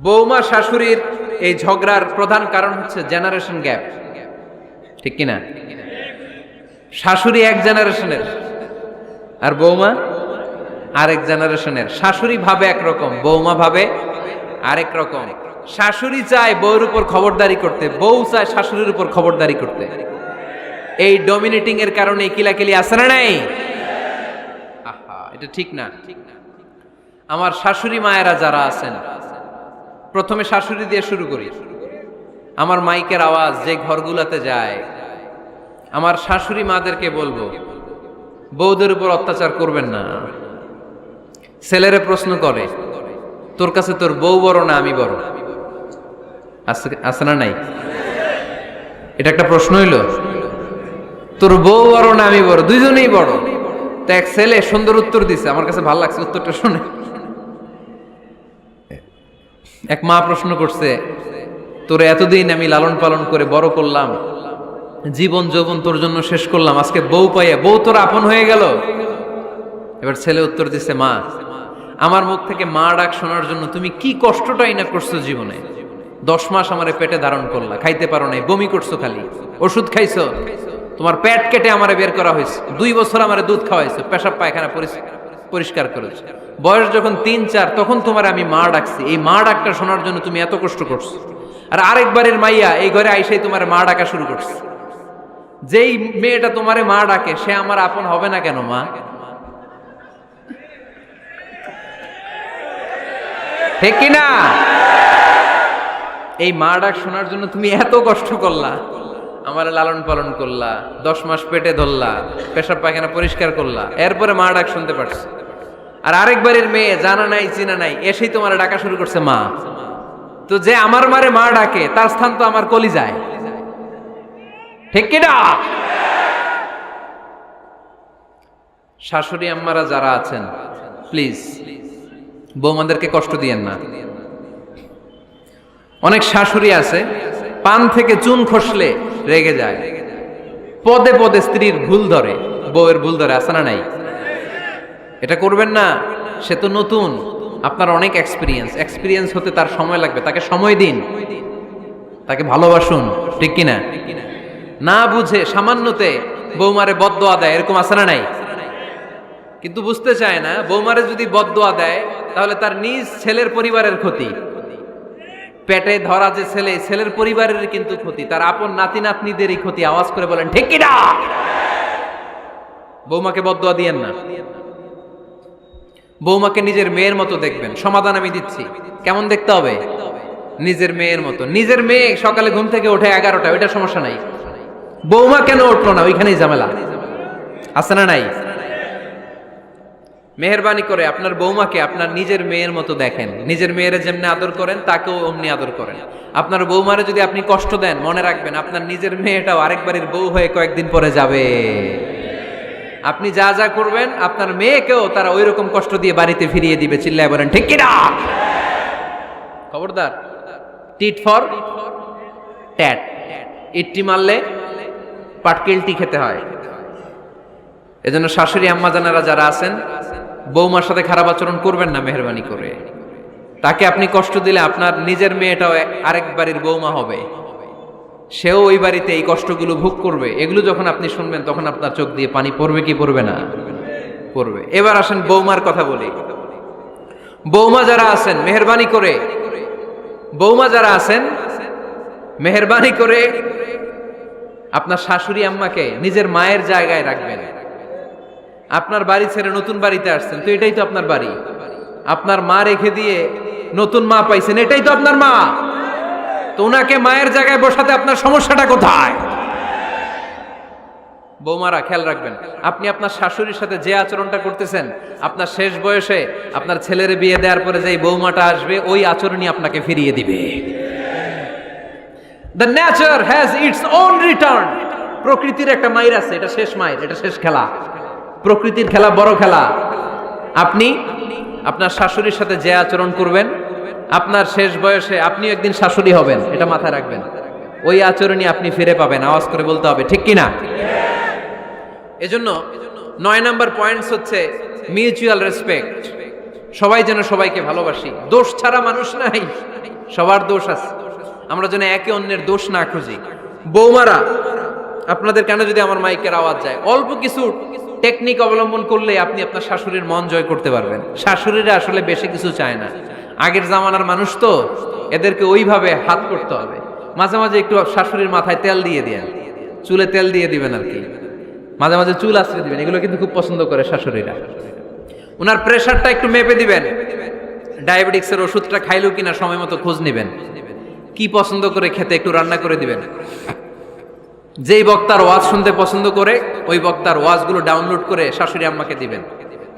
বৌমা শাশুড়ির এই ঝগড়ার প্রধান কারণ হচ্ছে জেনারেশন গ্যাপ, ঠিক কিনা? শাশুড়ি এক জেনারেশনের আর বৌমা আরেক জেনারেশনের। শাশুড়ি ভাবে একরকম, বৌমা ভাবে আরেক রকম। শাশুড়ি চায় বউর উপর খবরদারি করতে, বউ চায় শাশুড়ির উপর খবরদারি করতে। এই ডমিনেটিং এর কারণে কিলাকিলি আছে না নাই? আহা, এটা ঠিক না। আমার শাশুড়ি মায়েরা যারা আছেন, প্রথমে শাশুড়ি দিয়ে শুরু করি। আমার মাইকের আওয়াজ যে ঘরগুলোতে যায়, আমার শাশুড়ি মাদেরকে বলবো, বউদের উপর অত্যাচার করবেন না। ছেলেরে প্রশ্ন করে, তোর কাছে তোর বউ বড় না আমি বড়? আছে না নাই? এটা একটা প্রশ্ন হইল। তোর বউ বড় না আমি বড়? দুইজনেই বড়। তো এক ছেলে সুন্দর উত্তর দিছে, আমার কাছে ভালো লাগছে উত্তরটা শুনে। এক মা প্রশ্ন করছে, তোর এতদিন আমি লালন পালন করে বড় করলাম, জীবন যৌবন তোর জন্য শেষ করলাম, আজকে বউ পাইয়া বউ তোর আপন হয়ে গেল? এবার ছেলে উত্তর দিছে, মা, আমার মুখ থেকে মা ডাক শোনার জন্য তুমি কি কষ্টটাই না করছো জীবনে। 10 মাস আমারে পেটে ধারণ করলা, খাইতে পারো নাই, বমি করছো, খালি ওষুধ খাইছো, তোমার পেট কেটে আমারে বের করা হয়েছে, 2 বছর আমারে দুধ খাওয়াইছো, পেশাব পায়খানা পরিষ্কার করেছো। বয়স যখন 3-4 তখন তোমার আমি মা ডাকছি, এই মা ডাকটা শোনার জন্য তুমি এত কষ্ট করছো। আর আরেকবারের মাইয়া এই ঘরে আইসাই তোমার মা ডাকা শুরু করছে। যেই মেয়েটা তোমারে মা ডাকে সে আমার আপন হবে না কেন মা? ঠিক কিনা? এই মা ডাক শোনার জন্য তুমি এত কষ্ট করলা, আমার লালন পালন করলা, 10 মাস পেটে ধরলা, পেশাব পায়খানা পরিষ্কার করলা, এরপরে মা ডাক শুনতে পারছো। আর আরেকবারের মেয়ে জানা নাই চিনা নাই এসেই তোমার ডাকা শুরু করছে মা। তো যে আমার মারে মা ডাকে তার স্থান তো আমার কলিজায়, ঠিক কিনা? শাশুড়ি আম্মারা যারা আছেন, প্লিজ বৌমাদেরকে কষ্ট দিয়েন না। অনেক শাশুড়ি আছে পান থেকে চুন খসলে রেগে যায়, পদে পদে স্ত্রীর ভুল ধরে, বউয়ের ভুল ধরে, আছে না নাই? এটা করবেন না। সে তো নতুন, আপনার অনেক এক্সপিরিয়েন্স হতে তার সময় লাগবে, তাকে সময় দিন, তাকে ভালোবাসুন, ঠিক কিনা? না বুঝে সামান্যতে বৌমারে বদদোয়া দেয়, এরকম আছে না নাই? কিন্তু বুঝতে চায় না, বৌমারে যদি বদদোয়া দেয় তাহলে তার নিজ ছেলের পরিবারের ক্ষতি, পেটে ধরা যে ছেলে, ছেলের পরিবারের কিন্তু ক্ষতি, তার আপন নাতি নাতনিদেরই ক্ষতি। আওয়াজ করে বলেন ঠিক কিনা? বৌমাকে বদদোয়া দিয়েন না। বৌমাকে নিজের মেয়ের মতো দেখবেন। সমাধান আমি দিচ্ছি। কেমন দেখতে হবে? নিজের মেয়ের মতো। নিজের মেয়ে সকালে ঘুম থেকে ওঠে 11টা, ওইটা সমস্যা নাই। বৌমা কেন উঠলো না, ওইখানেই ঝামেলা, আছে না নাই? মেহেরবানি করে আপনার বৌমাকে আপনার নিজের মেয়ের মতো দেখেন। নিজের মেয়েরে যেমনি আদর করেন তাকেও অমনি আদর করেন। আপনার বৌমারে যদি আপনি কষ্ট দেন, মনে রাখবেন আপনার নিজের মেয়েটাও আরেকবারের বউ হয়ে কয়েকদিন পরে যাবে। আপনি যা যা করবেন আপনার মেয়েকেও তারা ওই রকম কষ্ট দিয়ে বাড়িতে ফিরিয়ে দিবে। চিল্লায় বলেন ঠিক কিনা? খবরদার, টিট ফর ট্যাট। ইট্টি মারলে পাটকেলটি খেতে হয়। এজন্য শাশুড়ি আম্মা জানারা যারা আছেন, বৌমার সাথে খারাপ আচরণ করবেন না মেহেরবানি করে। তাকে আপনি কষ্ট দিলে আপনার নিজের মেয়েটাও আরেক বাড়ির বৌমা হবে, সেও ওই বাড়িতে এই কষ্টগুলো ভোগ করবে। এগুলো যখন আপনি শুনবেন তখন আপনার চোখ দিয়ে পানি পড়বে কি পড়বে না? পড়বে। এবার আসেন বৌমার কথা বলি। বৌমা যারা আছেন মেহেরবানি করে, বৌমা যারা আছেন মেহেরবানি করে আপনার শাশুড়ি আম্মাকে নিজের মায়ের জায়গায় রাখবেন। আপনার বাড়ি ছেড়ে নতুন বাড়িতে আসছেন, তো এটাই তো আপনার বাড়ি। আপনার মা রেখে দিয়ে নতুন মা পাইছেন, এটাই তো আপনার মা। তো ওনাকে মায়ের জায়গায় বসাতে আপনার সমস্যাটা কোথায়? বৌমারা খেয়াল রাখবেন, আপনি আপনার শাশুড়ির সাথে যে আচরণটা করতেছেন, আপনার শেষ বয়সে আপনার ছেলের বিয়ে দেওয়ার পরে যে বৌমাটা আসবে ওই আচরণই আপনাকে ফিরিয়ে দিবে। The nature has its own return. প্রকৃতির একটা মাইর আছে, এটা শেষ মাইর, এটা শেষ খেলা। প্রকৃতির খেলা বড় খেলা। আপনি আপনার শাশুড়ির সাথে যে আচরণ করবেন, আপনার শেষ বয়সে আপনি একদিন শাশুড়ি হবেন, এটা মাথায় রাখবেন। ওই আচরণই আপনি ফিরে পাবেন। আওয়াজ করে বলতে হবে ঠিক কিনা? এজন্য 9 নাম্বার পয়েন্টস হচ্ছে মিউচুয়াল রেসপেক্ট। সবাই যেন সবাইকে ভালোবাসি। দোষ ছাড়া মানুষ নাই। সবার দোষ আছে, আমরা যেন একে অন্যের দোষ না খুঁজি। বৌমারা, আপনাদের কেন যদি আমার মাইকের আওয়াজ যায়, অল্প কিছু টেকনিক অবলম্বন করলে আপনি আপনার শাশুড়ির মন জয় করতে পারবেন। শাশুড়িরা আসলে বেশি কিছু চায় না, আগের জামানার মানুষ তো, এদেরকে ওইভাবে হাত করতে হবে। মাঝে মাঝে একটু শাশুড়ির মাথায় তেল দিয়ে দেন, চুলে তেল দিয়ে দিবেন আর কি, মাঝে মাঝে চুল আশ্রয় দিবেন, এগুলো কিন্তু খুব পছন্দ করে শাশুড়িরা। ওনার প্রেশারটা একটু মেপে দিবেন, ডায়াবেটিক্সের ওষুধটা খাইলো কিনা সময় মতো খোঁজ নিবেন, কি পছন্দ করে খেতে একটু রান্না করে দিবেন। যেই বক্তার ওয়াজ শুনতে পছন্দ করে ওই বক্তার ওয়াজগুলো ডাউনলোড করে শাশুড়ি আম্মাকে দিবেন,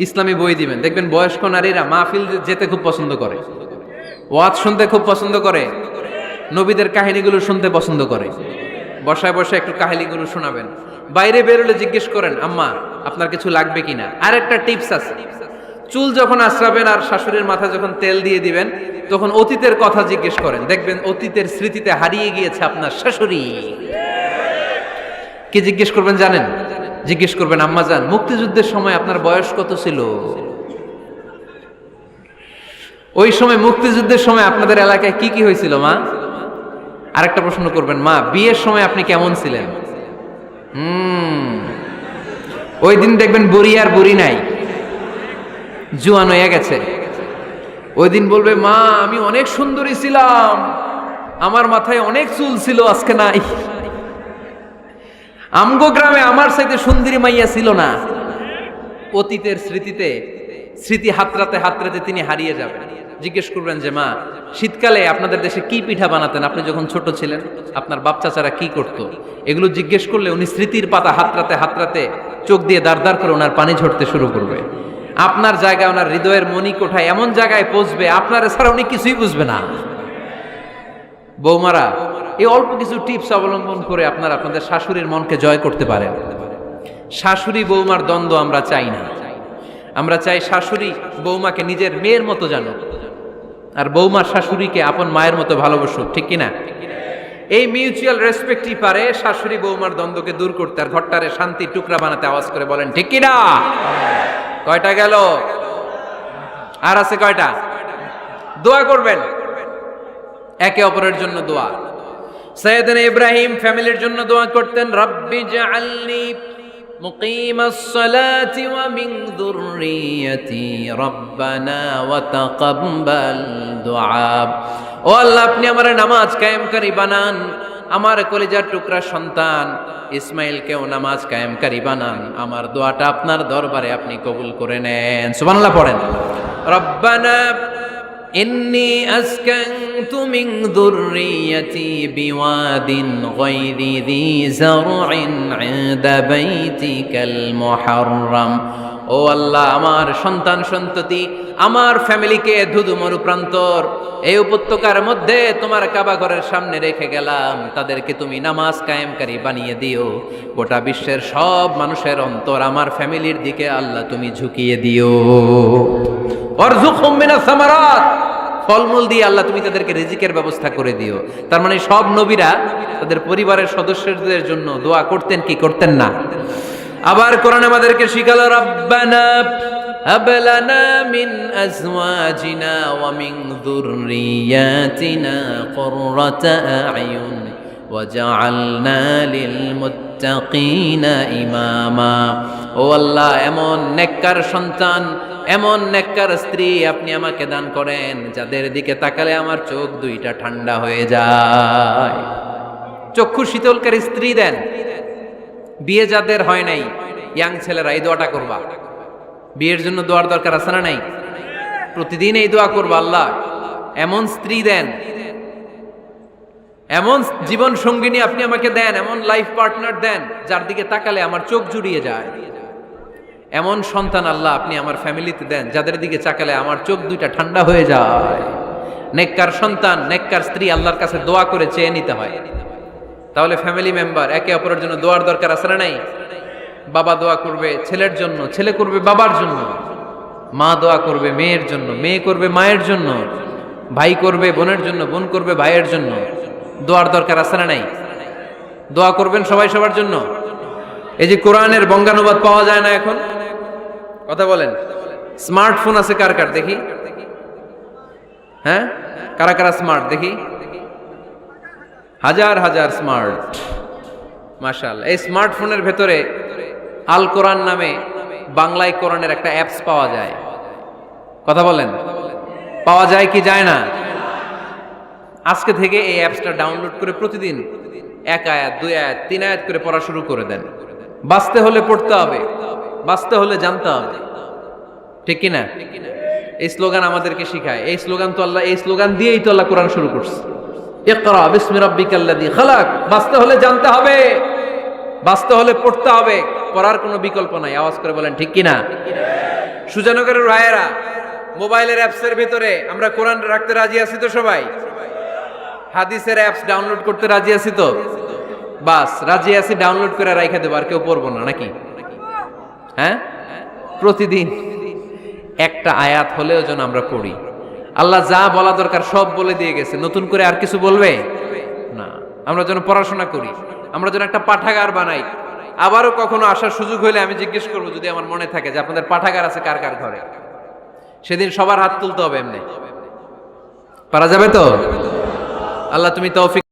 ইসলামী বই দিবেন। দেখবেন বয়স্ক নারীরা মাহফিল যেতে খুব পছন্দ করে, ওয়াজ শুনতে খুব পছন্দ করে, নবীদের কাহিনীগুলো শুনতে পছন্দ করে। বসায় বসায় একটু কাহিনীগুলো শোনাবেন। বাইরে বেরোলে জিজ্ঞেস করেন, আম্মা আপনার কিছু লাগবে কিনা। আর একটা টিপস আছে, চুল যখন আশ্রাবেন আর শাশুড়ির মাথায় যখন তেল দিয়ে দিবেন, তখন অতীতের কথা জিজ্ঞেস করেন, দেখবেন অতীতের স্মৃতিতে হারিয়ে গিয়েছে আপনার শাশুড়ি। কি জিজ্ঞেস করবেন জানেন? জিজ্ঞেস করবেন, আম্মা জান, মুক্তিযুদ্ধের সময় আপনার বয়স কত ছিল? ওই সময় মুক্তিযুদ্ধের সময় আপনাদের এলাকায় কি কি হয়েছিল মা? আরেকটা প্রশ্ন করবেন, মা বিয়ের সময় আপনি কেমন ছিলেন? ওই দিন দেখবেন বুড়ি আর বুড়ি নাই, জুয়ান হয়ে গেছে। ওই দিন বলবে, মা আমি অনেক সুন্দরী ছিলাম, আমার মাথায় অনেক চুল ছিল, আজকে নাই। আমগো গ্রামে আমার চাইতে সুন্দরী মাইয়া ছিল না। অতীতের স্মৃতিতে, স্মৃতি হাতরাতে হাতরাতে তিনি হারিয়ে যাবেন। জিজ্ঞেস করবেন যে, মা শীতকালে আপনাদের দেশে কি পিঠা বানাতেন আপনি যখন ছোট ছিলেন, আপনার বাপ চাচারা কি করতো? এগুলো জিজ্ঞেস করলে উনি স্মৃতির পাতা হাতরাতে হাতরাতে চোখ দিয়ে দাঁড় দাঁড় করে ওনার পানি ঝরতে শুরু করবে। আপনার জায়গায়, ওনার হৃদয়ের মনি কোঠায় এমন জায়গায় পৌঁছবে, আপনার এছাড়া উনি কিছুই বুঝবে না। বৌমারা, এই অল্প কিছু টিপস অবলম্বন করে আপনারা আপনাদের শাশুড়ির মনকে জয় করতে পারেন। শাশুড়ি বৌমার দ্বন্দ্ব আমরা চাই না, আমরা চাই শাশুড়ি বৌমাকে নিজের মেয়ের মতো জানো, আর বৌমার শাশুড়িকে আপন মায়ের মতো ভালোবাসুক, ঠিক কিনা? এই মিউচুয়াল রেসপেক্টই পারে শাশুড়ি বৌমার দ্বন্দ্বকে দূর করতে, আর ঘরটারে শান্তির টুকরা বানাতে। আওয়াজ করে বলেন ঠিক কিনা? কয়টা গেল? আর আছে কয়টা? দোয়া করবেন একে অপরের জন্য। দোয়া, সাইয়েদনা ইব্রাহিম ফ্যামিলির জন্য দোয়া করতেন, রব্বি জাআলনি মুকিমাস সালাতি ওয়া মিন যুররিয়াতি রব্বানা ওয়া তাকাব্বাল দুআ। ও আল্লাহ, আপনি আমার নামাজ কায়েমকারী বানান, আমার কলিজার টুকরা সন্তান ইসমাইলকেও নামাজ কায়েমকারী বানান, আমার দোয়াটা আপনার দরবারে আপনি কবুল করে নেন। সুবহানাল্লাহ পড়েন। রব্বানা ইন্নী আসকানতু মিন যুররিয়াতি বিওয়াদিন গায়রি যী যারইন ইনদা বাইতিকাল মুহাররাম। ও আল্লাহ, আমার সন্তান সন্ততি, আমার ফ্যামিলিকে ধুধু মরুপ্রান্তর এই উপত্যকার মধ্যে তোমার কাবা ঘরের সামনে রেখে গেলাম, তাদেরকে তুমি নামাজ কায়েমকারী বানিয়ে দিও। গোটা বিশ্বের সব মানুষের অন্তর আমার ফ্যামিলির দিকে আল্লাহ তুমি ঝুঁকিয়ে দিও। ওয়ারযুকহুম মিনাস সামারাত, ফলমূল দিয়ে আল্লাহ তুমি তাদেরকে রিজিকের ব্যবস্থা করে দিও। তার মানে সব নবীরা তাদের পরিবারের সদস্যদের জন্য দোয়া করতেন কি করতেন না? আবার কোরআন আমাদেরকে শিখালো, রব্বানা হাব লানা মিন আজওয়াজিনা ওয়া মিন যুররিয়াতিনা কুররাতা আ'য়ুন ওয়াজআলনা লিল মুত্তাকিনা ইমামা। ও আল্লাহ, এমন নেককার সন্তান, এমন নেককার স্ত্রী আপনি আমাকে দান করেন যাদের দিকে তাকালে আমার চোখ দুইটা ঠান্ডা হয়ে যায়। চক্ষু শীতলকারী স্ত্রী দেন। বিয়ে যাদের হয় নাই, ইয়াং ছেলেরা এই দোয়াটা করবা। বিয়ের জন্য দোয়ার দরকার আছে না নাই? প্রতিদিন এই দোয়া করবা, আল্লাহ এমন স্ত্রী দেন, এমন জীবন সঙ্গিনী আপনি আমাকে দেন, এমন লাইফ পার্টনার দেন যার দিকে তাকালে আমার চোখ জুড়িয়ে যায়। এমন সন্তান আল্লাহ আপনি আমার ফ্যামিলিতে দেন যাদের দিকে তাকালে আমার চোখ দুইটা ঠান্ডা হয়ে যায়। নেককার সন্তান, নেককার স্ত্রী আল্লাহর কাছে দোয়া করে চেয়ে নিতে হয়। তাহলে ফ্যামিলি মেম্বার একে অপরের জন্য দোয়ার দরকার আছে না নাই? বাবা দোয়া করবে ছেলের জন্য, ছেলে করবে বাবার জন্য, মা দোয়া করবে মেয়ের জন্য, মেয়ে করবে মায়ের জন্য, ভাই করবে বোনের জন্য, বোন করবে ভাইয়ের জন্য। দোয়ার দরকার আছে না নাই? দোয়া করবেন সবাই সবার জন্য। এই যে কোরআনের বঙ্গানুবাদ পাওয়া যায় না এখন, কথা বলেন। স্মার্টফোন আছে কার কার দেখি? হ্যাঁ, কারা কারা স্মার্ট দেখি, হাজার হাজার স্মার্ট, মাশাআল্লাহ। এই স্মার্টফোনের ভেতরে আল কোরআন নামে বাংলায় কোরআনের একটা অ্যাপস পাওয়া যায়। কথা বলেন, পাওয়া যায় কি যায় না? আজকে থেকে এই অ্যাপসটা ডাউনলোড করে প্রতিদিন 1 আয়াত 2 আয়াত 3 আয়াত করে পড়া শুরু করে দেন। বাঁচতে হলে পড়তে হবে, বাঁচতে হলে জানতে হবে, ঠিক কি না? এই স্লোগান আমাদেরকে শিখায়। এই স্লোগান তো আল্লাহ, এই স্লোগান দিয়েই তো আল্লাহ কোরআন শুরু করছে, ইকরা বিসমি রাব্বিকাল্লাযী খালাক। বাঁচতে হলে জানতে হবে, বাঁচতে হলে পড়তে হবে, পড়ার কোনো বিকল্প নাই। আওয়াজ করে বলেন ঠিক কি না? সুজানগরের ভাইয়েরা, মোবাইলের অ্যাপসের ভিতরে আমরা কোরআন রাখতে রাজি আছি তো সবাই? হাদিসের অ্যাপস ডাউনলোড করতে রাজি আছি তো? বাস রাজি আছি, ডাউনলোড করে রাইখা দেবো, আর কেউ পড়বো না নাকি? হ্যাঁ, প্রতিদিন একটা আয়াত হলেও যেন আমরা পড়ি। আল্লাহ যা বলা দরকার সব বলে দিয়ে গেছে, নতুন করে আর কিছু বলবে না। আমরা যেন পড়াশোনা করি, আমরা যেন একটা পাঠাগার বানাই। আবারও কখনো আসার সুযোগ হলে আমি জিজ্ঞেস করবো, যদি আমার মনে থাকে, যে আপনাদের পাঠাগার আছে কার কার ঘরে। সেদিন সবার হাত তুলতে হবে, এমনি পারা যাবে তো? আল্লাহ তুমি তৌফিক